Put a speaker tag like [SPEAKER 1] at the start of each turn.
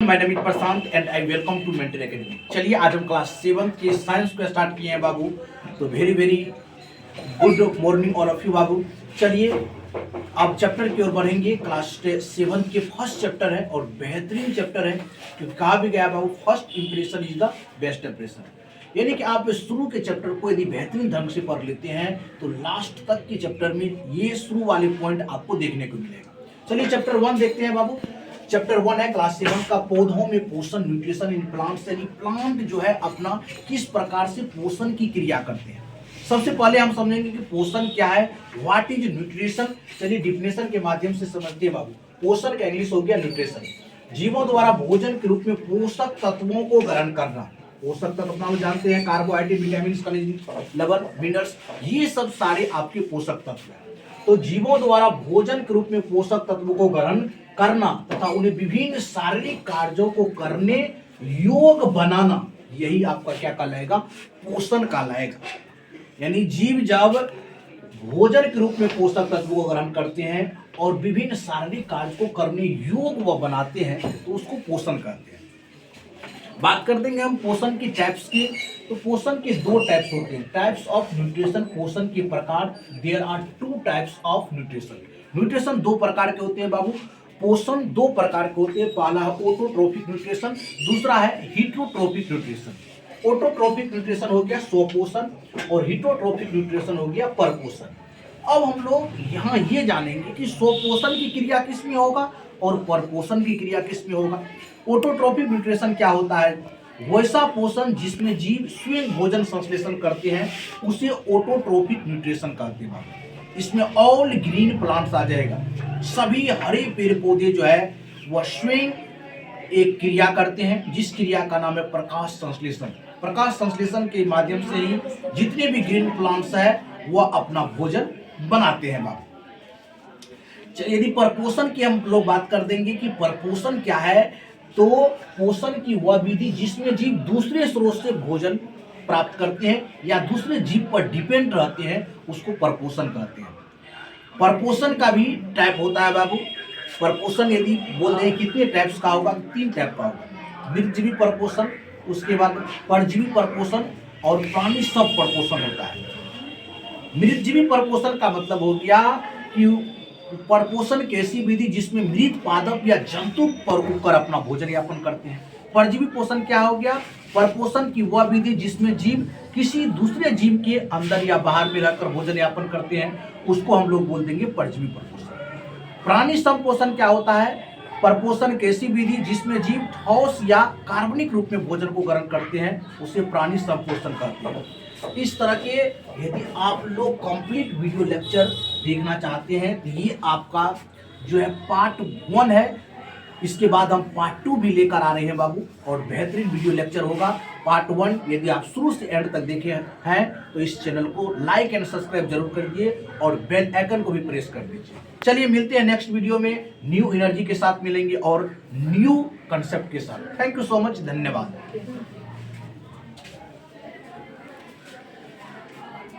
[SPEAKER 1] My name is Prashant and I welcome to mentor academy. चलिए आज हम क्लास 7 के साइंस को स्टार्ट किए हैं बाबू। तो very very good morning all of you बाबू। चलिए अब चैप्टर की ओर बढ़ेंगे। क्लास 7 के फर्स्ट चैप्टर है और बेहतरीन चैप्टर है, क्योंकि कहा भी गया बाबू first impression is the best impression. यानी कि आप शुरू के चैप्टर को यदि बेहतरीन ढंग से पढ़ लेते हैं तो लास्ट तक के चैप्टर में ये शुरू वाले पॉइंट आपको देखने को मिलेगा। चलिए चैप्टर 1 देखते हैं बाबू। चैप्टर 1 है क्लास 7 का पौधों में पोषण, न्यूट्रिशन इन प्लांट्स। यानी प्लांट जो है अपना किस प्रकार से पोषण की क्रिया करते हैं। सबसे पहले हम समझेंगे कि पोषण क्या है, व्हाट इज न्यूट्रिशन। चलिए डिफिनेशन के माध्यम से समझते हैं बाबू। पोषण का इंग्लिश हो गया न्यूट्रिशन। जीवों द्वारा भोजन के रूप में पोषक तत्वों को ग्रहण करना। पोषक तत्व अपना जानते हैं, कार्बोहाइड्रेट, विटामिन, खनिज, लवण, मिनरल्स, ये सब सारे आपके पोषक तत्व हैं। तो जीवों द्वारा भोजन के रूप में पोषक तत्वों को ग्रहण करना तथा उन्हें विभिन्न शारीरिक कार्यों को करने योग्य बनाना, यही आपका क्या कहलाएगा, पोषण कहलाएगा। यानी जीव जब भोजन के रूप में पोषक तत्वों को ग्रहण करते हैं और विभिन्न शारीरिक कार्य को करने योग्य व बनाते हैं तो उसको पोषण कहते हैं। बात कर देंगे हम पोषण की टाइप्स की। तो पोषण के 2 टाइप्स होते हैं। टाइप्स ऑफ न्यूट्रिशन, पोषण के प्रकार। There are 2 types of nutrition. Nutrition 2 प्रकार के होते हैं बाबू। पोषण 2 प्रकार के होते हैं। पहला है ऑटोट्रोफिक न्यूट्रिशन, दूसरा है हीटरोट्रोफिक न्यूट्रिशन। ऑटोट्रोफिक न्यूट्रिशन हो गया स्वपोषण और हीटरोट्रोफिक न्यूट्रिशन हो गया परपोषण। अब हम लोग यहाँ ये जानेंगे कि स्वपोषण की क्रिया किसमें होगा और परपोषण की क्रिया किसमें होगा। ऑटोट्रोफिक न्यूट्रिशन क्या होता है, वैसा पोषण जिसमें जीव स्वयं भोजन संश्लेषण करते हैं उसे ऑटोट्रोफिक न्यूट्रिशन कहते हैं। इसमें ऑल ग्रीन प्लांट्स आ जाएगा। सभी हरे पेड़ पौधे जो है वह स्वयं एक क्रिया करते हैं जिस क्रिया का नाम है प्रकाश संश्लेषण। प्रकाश संश्लेषण के माध्यम से ही जितने भी ग्रीन प्लांट्स है वह अपना भोजन बनाते हैं बाबू। यदि परपोषण की हम लोग बात कर देंगे कि परपोषण क्या है, तो पोषण की वह विधि जिसमें जीव दूसरे स्रोत से भोजन प्राप्त करते हैं या दूसरे जीव पर डिपेंड रहते हैं उसको परपोषण कहते हैं। परपोषण का भी टाइप होता है बाबू। परपोषण यदि बोल रहे हैं कितने टाइप्स का होगा, 3 टाइप का होगा। मृतजीवी परपोषण, उसके बाद परजीवी परपोषण और प्राणी सब परपोषण होता है। मृतजीवी परपोषण का मतलब हो गया कि परपोषण की ऐसी विधि जिसमें मृत पादप या जंतु पर उगकर अपना भोजन यापन करते हैं। परजीवी पोषण क्या हो गया, परपोषण की वह विधि जिसमें जीव किसी दूसरे जीव के अंदर या बाहर में रहकर भोजन यापन करते हैं उसको हम लोग बोल देंगे परजीवी परपोषण। प्राणी संपोषण क्या होता है, परपोषण की ऐसी विधि जिसमें जीव ठोस या कार्बनिक रूप में भोजन को ग्रहण करते हैं उसे प्राणी संपोषण कहते हैं। इस तरह के यदि आप लोग कंप्लीट वीडियो लेक्चर देखना चाहते हैं तो ये आपका जो है पार्ट 1 है। इसके बाद हम पार्ट 2 भी लेकर आ रहे हैं बाबू और बेहतरीन वीडियो लेक्चर होगा। पार्ट 1 यदि आप शुरू से एंड तक देखे हैं तो इस चैनल को लाइक एंड सब्सक्राइब जरूर करिए और बेल आइकन को भी प्रेस कर दीजिए। चलिए मिलते हैं नेक्स्ट वीडियो में, न्यू एनर्जी के साथ मिलेंगे और न्यू कंसेप्ट के साथ। थैंक यू सो मच, धन्यवाद।